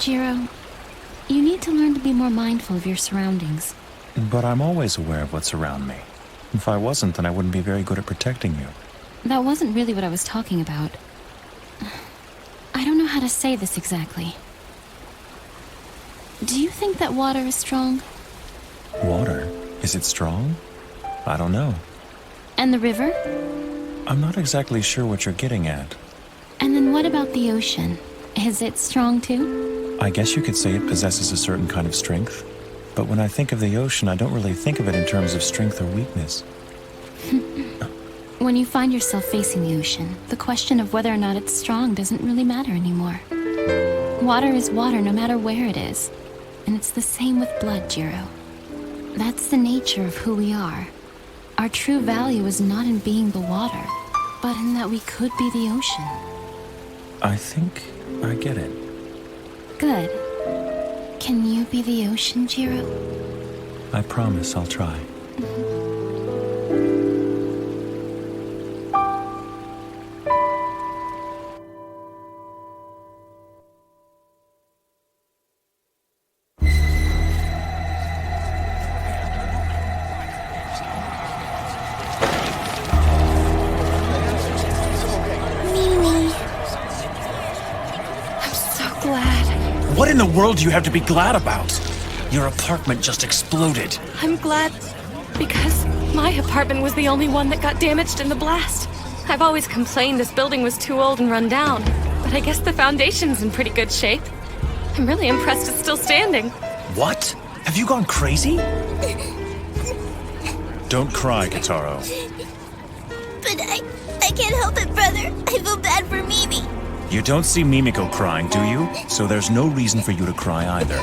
Jiro, you need to learn to be more mindful of your surroundings. But I'm always aware of what's around me. If I wasn't, then I wouldn't be very good at protecting you. That wasn't really what I was talking about. I don't know how to say this exactly. Do you think that water is strong? Water? Is it strong? I don't know. And the river? I'm not exactly sure what you're getting at. And then what about the ocean? Is it strong too? I guess you could say it possesses a certain kind of strength. But when I think of the ocean, I don't really think of it in terms of strength or weakness. When you find yourself facing the ocean, the question of whether or not it's strong doesn't really matter anymore. Water is water no matter where it is. And it's the same with blood, Jiro. That's the nature of who we are. Our true value is not in being the water, but in that we could be the ocean. I think I get it. Good. Can you be the ocean, Jiro? I promise I'll try. What in the world do you have to be glad about? Your apartment just exploded. I'm glad because my apartment was the only one that got damaged in the blast. I've always complained this building was too old and run down, but I guess the foundation's in pretty good shape. I'm really impressed it's still standing. What? Have you gone crazy? Don't cry, Kitaro. But I can't help it, brother. I feel bad for Mimi. You don't see Mimiko crying, do you? So there's no reason for you to cry either.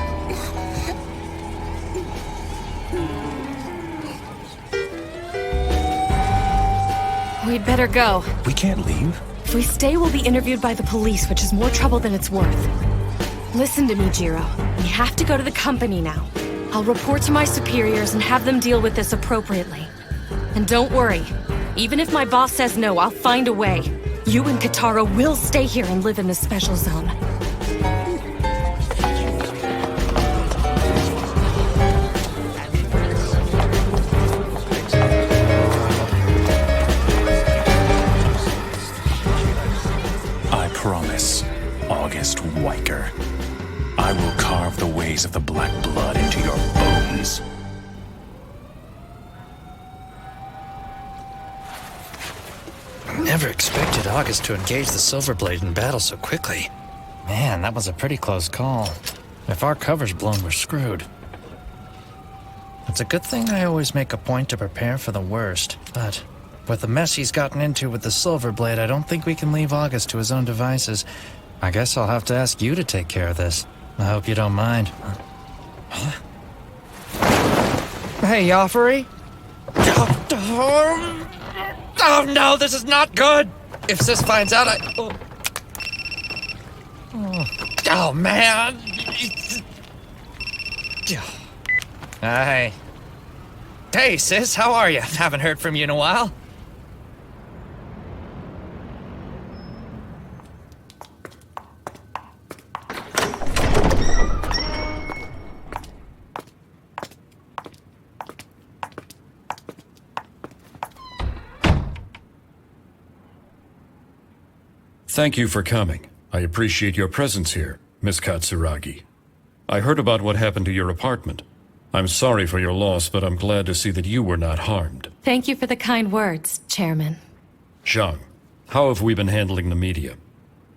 We'd better go. We can't leave. If we stay, we'll be interviewed by the police, which is more trouble than it's worth. Listen to me, Jiro. We have to go to the company now. I'll report to my superiors and have them deal with this appropriately. And don't worry. Even if my boss says no, I'll find a way. You and Kitaro will stay here and live in the special zone. I promise, August Weicker. I will carve the ways of the black blood into your bones. Never expected August to engage the Silverblade in battle so quickly. Man, that was a pretty close call. If our cover's blown, we're screwed. It's a good thing I always make a point to prepare for the worst, but with the mess he's gotten into with the Silverblade, I don't think we can leave August to his own devices. I guess I'll have to ask you to take care of this. I hope you don't mind. Huh? Hey, Joffrey? Oh no, this is not good! If Sis finds out, Oh man! Hi. Hey, Sis, how are you? Haven't heard from you in a while. Thank you for coming. I appreciate your presence here, Miss Katsuragi. I heard about what happened to your apartment. I'm sorry for your loss, but I'm glad to see that you were not harmed. Thank you for the kind words, Chairman. Zhang, how have we been handling the media?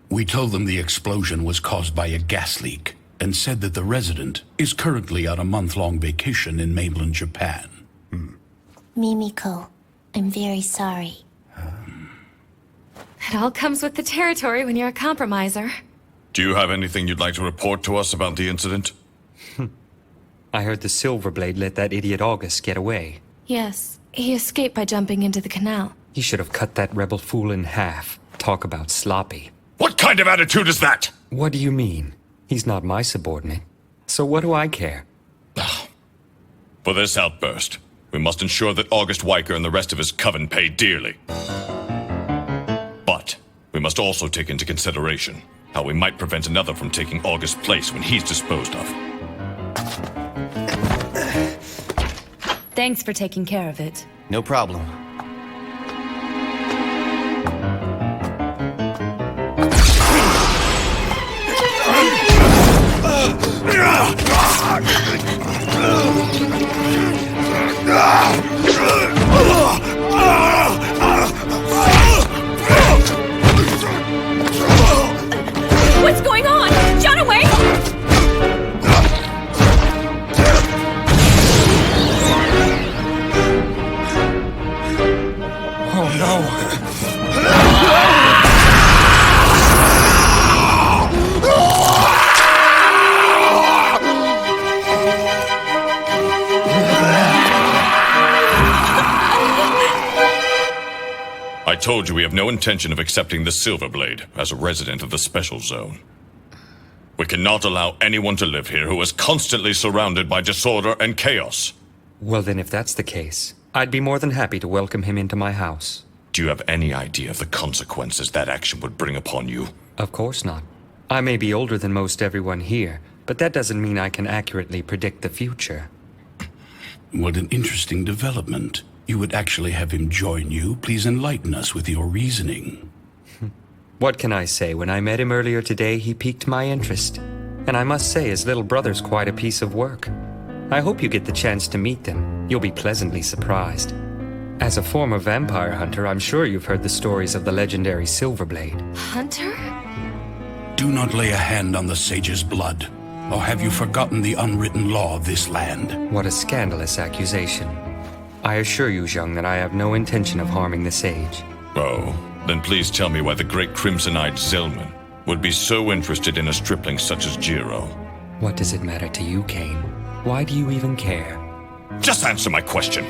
We told them the explosion was caused by a gas leak and said that the resident is currently on a month-long vacation in mainland Japan. Mimiko, I'm very sorry. It all comes with the territory when you're a compromiser. Do you have anything you'd like to report to us about the incident? I heard the Silverblade let that idiot August get away. Yes, he escaped by jumping into the canal. He should have cut that rebel fool in half. Talk about sloppy. What kind of attitude is that? What do you mean? He's not my subordinate. So what do I care? For this outburst, we must ensure that August Weicker and the rest of his coven pay dearly. But we must also take into consideration how we might prevent another from taking August's place when he's disposed of. Thanks for taking care of it. No problem. What's going on? John, away! Oh no! I told you we have no intention of accepting the Silverblade as a resident of the Special Zone. We cannot allow anyone to live here who is constantly surrounded by disorder and chaos. Well, then, if that's the case, I'd be more than happy to welcome him into my house. Do you have any idea of the consequences that action would bring upon you? Of course not. I may be older than most everyone here, but that doesn't mean I can accurately predict the future. What an interesting development. You would actually have him join you. Please enlighten us with your reasoning. What can I say? When I met him earlier today, he piqued my interest. And I must say, his little brother's quite a piece of work. I hope you get the chance to meet them. You'll be pleasantly surprised. As a former vampire hunter, I'm sure you've heard the stories of the legendary Silverblade. Hunter? Do not lay a hand on the sage's blood. Or have you forgotten the unwritten law of this land? What a scandalous accusation. I assure you, Zhang, that I have no intention of harming the sage. Oh, then please tell me why the great Crimson-Eyed Zellman would be so interested in a stripling such as Jiro. What does it matter to you, Kane? Why do you even care? Just answer my question.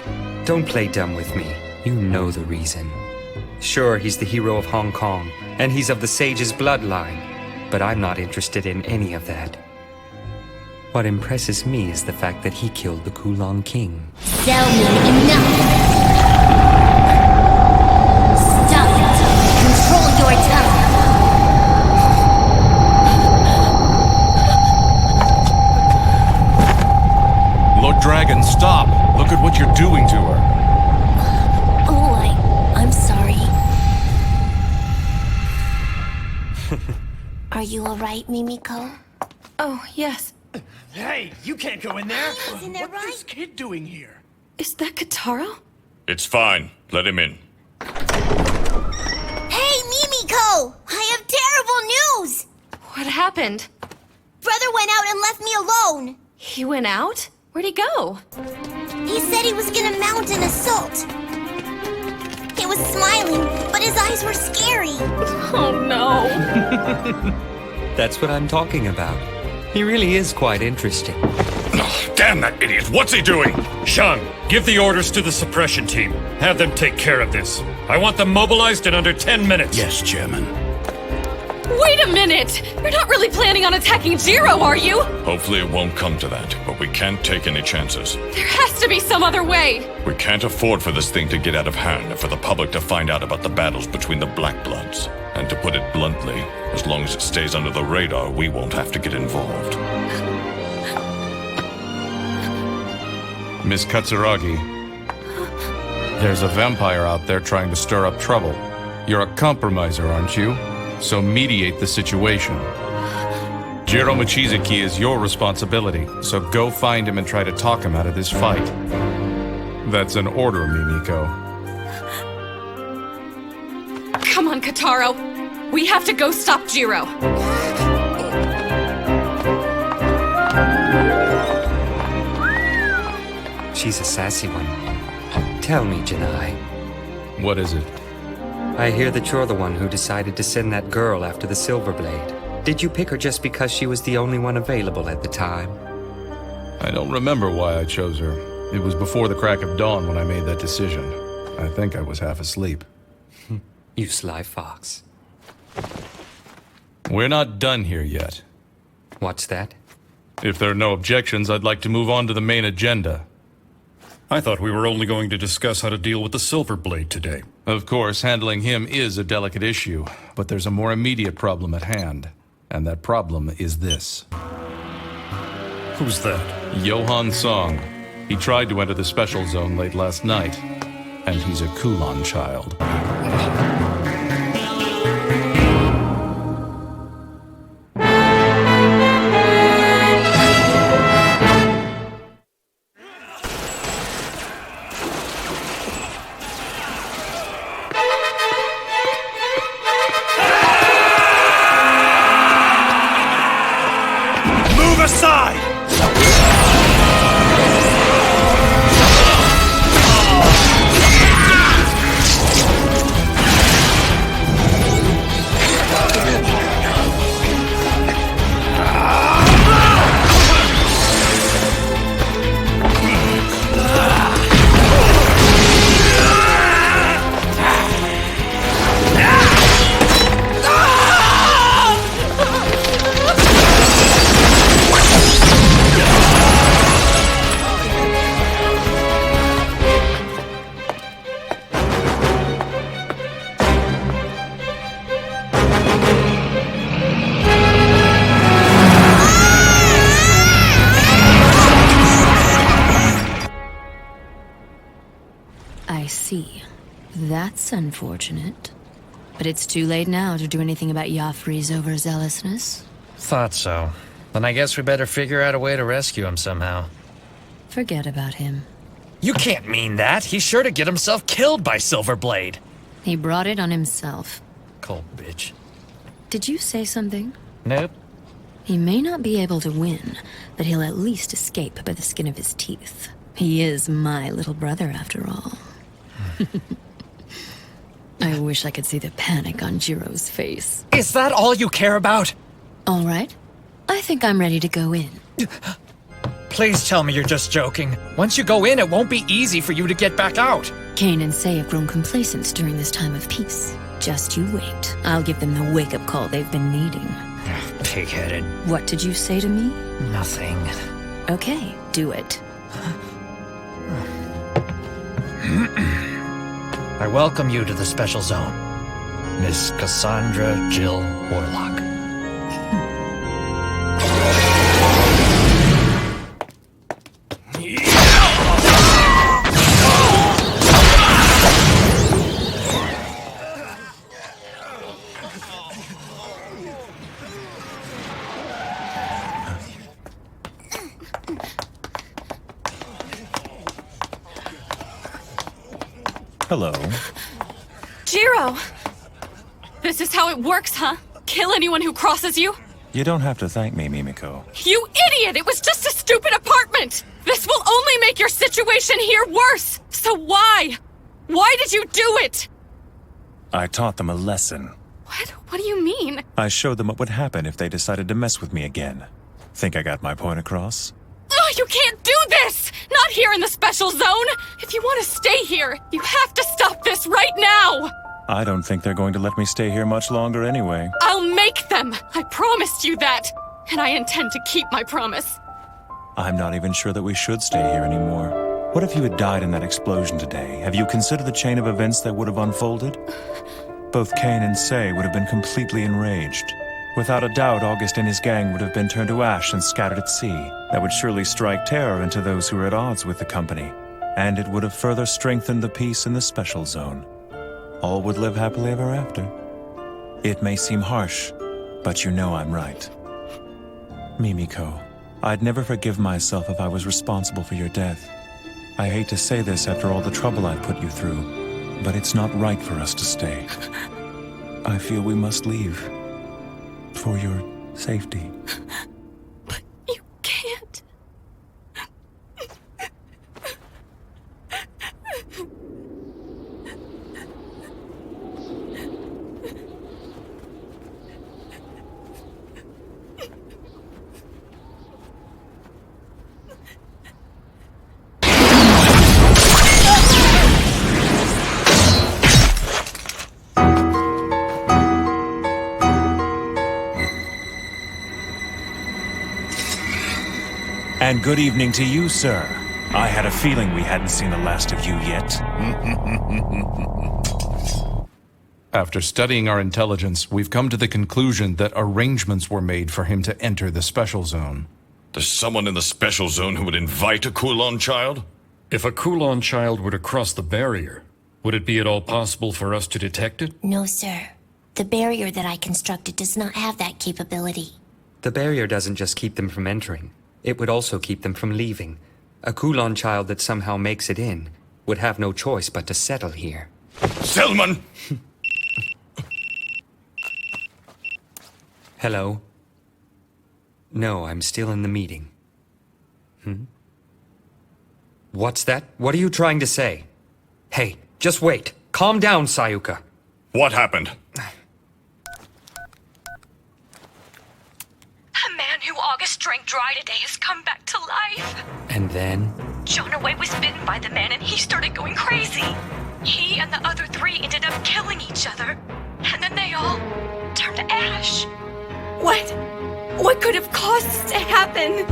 Don't play dumb with me. You know the reason. Sure, he's the hero of Hong Kong, and he's of the sage's bloodline, but I'm not interested in any of that. What impresses me is the fact that he killed the Kulong King. Zellman, enough! Stop it! Control your tongue! Lord Dragon, stop! Look at what you're doing to her. Oh, I'm sorry. Are you alright, Mimiko? Oh, yes. Hey, you can't go in there! Isn't that What's right? this kid doing here? Is that Kataro? It's fine. Let him in. Hey, Mimiko! I have terrible news! What happened? Brother went out and left me alone. He went out? Where'd he go? He said he was gonna mount an assault. He was smiling, but his eyes were scary. Oh, no. That's what I'm talking about. He really is quite interesting. Oh, damn that idiot! What's he doing? Shang, give the orders to the suppression team. Have them take care of this. I want them mobilized in under 10 minutes. Yes, Chairman. Wait a minute! You're not really planning on attacking Jiro, are you? Hopefully it won't come to that, but we can't take any chances. There has to be some other way! We can't afford for this thing to get out of hand and for the public to find out about the battles between the Black Bloods. And to put it bluntly, as long as it stays under the radar, we won't have to get involved. Miss Katsuragi, there's a vampire out there trying to stir up trouble. You're a compromiser, aren't you? So mediate the situation. Jiro Mochizuki is your responsibility, so go find him and try to talk him out of this fight. That's an order, Mimiko. Come on, Kataro. We have to go stop Jiro. She's a sassy one. Tell me, Janai. What is it? I hear that you're the one who decided to send that girl after the Silverblade. Did you pick her just because she was the only one available at the time? I don't remember why I chose her. It was before the crack of dawn when I made that decision. I think I was half asleep. You sly fox. We're not done here yet. What's that? If there are no objections, I'd like to move on to the main agenda. I thought we were only going to discuss how to deal with the Silver Blade today. Of course, handling him is a delicate issue, but there's a more immediate problem at hand. And that problem is this. Who's that? Johan Song. He tried to enter the special zone late last night, and he's a Kulon child. Move aside! I see. That's unfortunate. But it's too late now to do anything about Joffrey's overzealousness. Thought so. Then I guess we better figure out a way to rescue him somehow. Forget about him. You can't mean that. He's sure to get himself killed by Silverblade. He brought it on himself. Cold bitch. Did you say something? Nope. He may not be able to win, but he'll at least escape by the skin of his teeth. He is my little brother, after all. I wish I could see the panic on Jiro's face. Is that all you care about? All right. I think I'm ready to go in. Please tell me you're just joking. Once you go in, it won't be easy for you to get back out. Cain and Say have grown complacent during this time of peace. Just you wait. I'll give them the wake-up call they've been needing. Pig-headed. What did you say to me? Nothing. Okay, do it. I welcome you to the special zone, Miss Cassandra Jill Warlock. Hello. Jiro! This is how it works, huh? Kill anyone who crosses you? You don't have to thank me, Mimiko. You idiot! It was just a stupid apartment! This will only make your situation here worse! So why? Why did you do it? I taught them a lesson. What? What do you mean? I showed them what would happen if they decided to mess with me again. Think I got my point across? Oh, you can't do this! Not here in the special zone! If you want to stay here, you have to stop this right now! I don't think they're going to let me stay here much longer anyway. I'll make them! I promised you that! And I intend to keep my promise. I'm not even sure that we should stay here anymore. What if you had died in that explosion today? Have you considered the chain of events that would have unfolded? Both Cain and Say would have been completely enraged. Without a doubt, August and his gang would have been turned to ash and scattered at sea. That would surely strike terror into those who were at odds with the company. And it would have further strengthened the peace in the special zone. All would live happily ever after. It may seem harsh, but you know I'm right. Mimiko, I'd never forgive myself if I was responsible for your death. I hate to say this after all the trouble I've put you through, but it's not right for us to stay. I feel we must leave. For your safety. But you can't. And good evening to you, sir. I had a feeling we hadn't seen the last of you yet. After studying our intelligence, we've come to the conclusion that arrangements were made for him to enter the special zone. There's someone in the special zone who would invite a Kulon child? If a Kulon child were to cross the barrier, would it be at all possible for us to detect it? No, sir. The barrier that I constructed does not have that capability. The barrier doesn't just keep them from entering. It would also keep them from leaving. A Kulon child that somehow makes it in would have no choice but to settle here. Selman! Hello? No, I'm still in the meeting. What's that? What are you trying to say? Hey, just wait. Calm down, Sayuka. What happened? A man who August drank dry today has come back to life. And then? Jonaway was bitten by the man and he started going crazy. He and the other 3 ended up killing each other. And then they all turned to ash. What could have caused this to happen?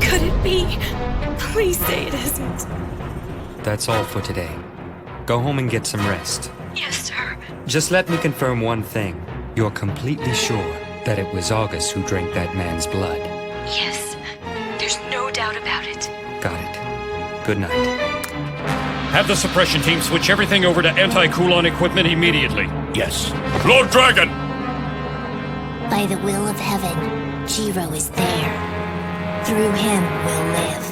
Could it be? Please say it isn't. That's all for today. Go home and get some rest. Yes, sir. Just let me confirm one thing. You're completely sure that it was August who drank that man's blood? Yes. There's no doubt about it. Got it. Good night. Have the suppression team switch everything over to anti-Kulon equipment immediately. Yes. Lord Dragon! By the will of heaven, Jiro is there. Through him we'll live.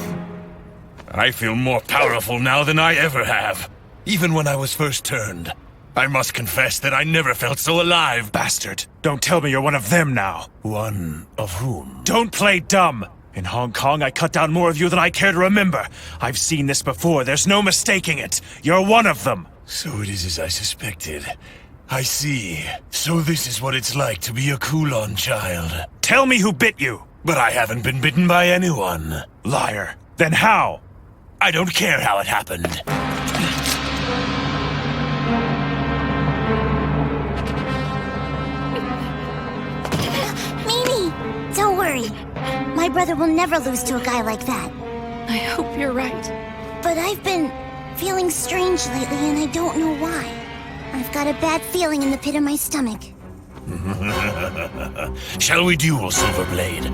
I feel more powerful now than I ever have. Even when I was first turned. I must confess that I never felt so alive. Bastard. Don't tell me you're one of them now. One of whom? Don't play dumb. In Hong Kong, I cut down more of you than I care to remember. I've seen this before. There's no mistaking it. You're one of them. So it is as I suspected. I see. So this is what it's like to be a Kulon child. Tell me who bit you. But I haven't been bitten by anyone. Liar. Then how? I don't care how it happened. Mimi! Don't worry. My brother will never lose to a guy like that. I hope you're right. But I've been feeling strange lately and I don't know why. I've got a bad feeling in the pit of my stomach. Shall we duel, Silverblade?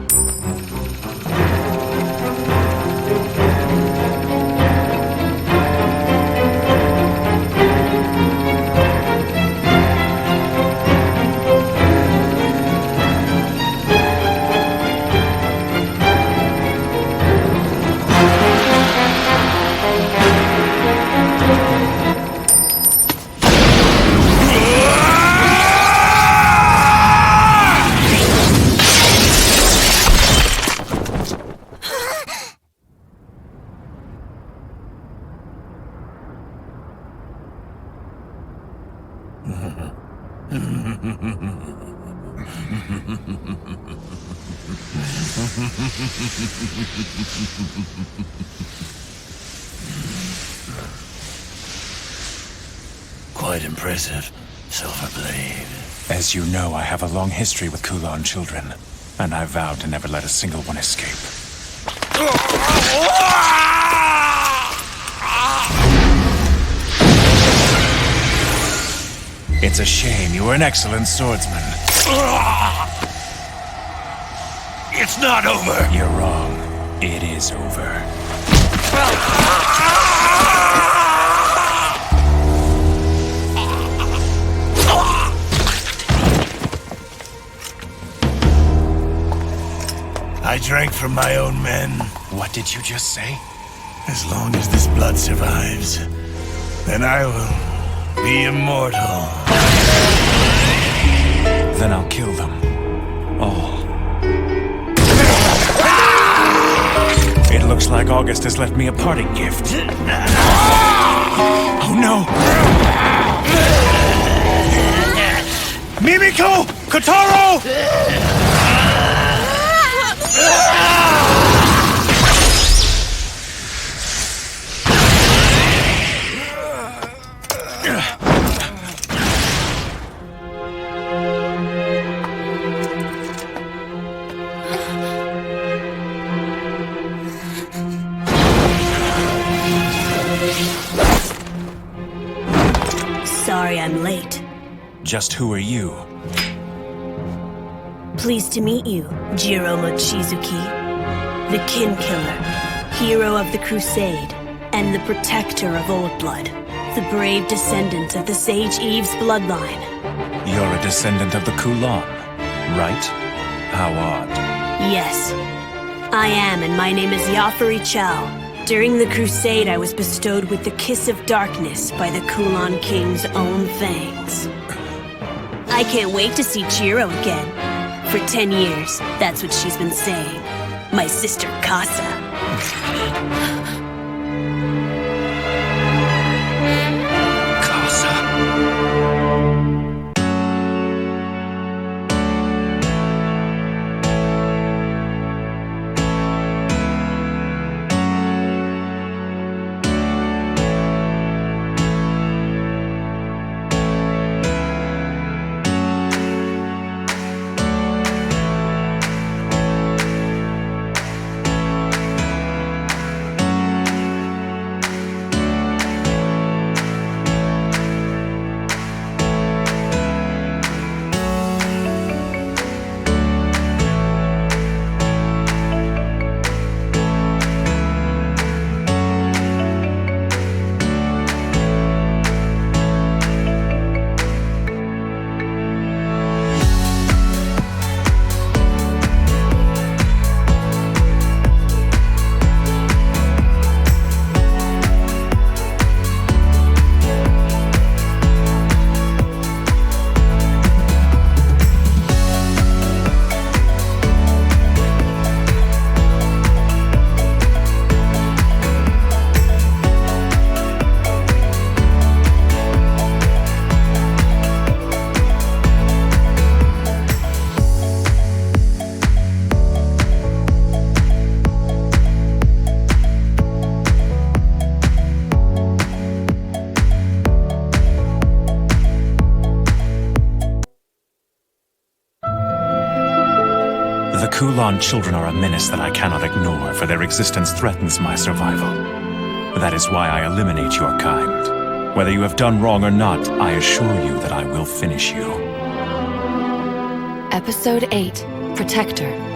Quite impressive, Silverblade. As you know, I have a long history with Kulon children, and I vowed to never let a single one escape. It's a shame. You were an excellent swordsman. It's not over! You're wrong. It is over. I drank from my own men. What did you just say? As long as this blood survives, then I will be immortal. Then I'll kill them. All. It looks like August has left me a parting gift. Oh no! Mimiko! Kotaro! sorry I'm late. Just who are you? Pleased to meet you, Jiro Mochizuki. The Kin Killer, hero of the Crusade, and the protector of Old Blood. The brave descendant of the Sage Eve's bloodline. You're a descendant of the Kulan, right? How odd. Yes, I am, and my name is Yafari Chow. During the Crusade, I was bestowed with the Kiss of Darkness by the Kulan King's own fangs. I can't wait to see Jiro again. For 10 years, that's what she's been saying. My sister Casa. The Kulan children are a menace that I cannot ignore, for their existence threatens my survival. That is why I eliminate your kind. Whether you have done wrong or not, I assure you that I will finish you. Episode 8, Protector.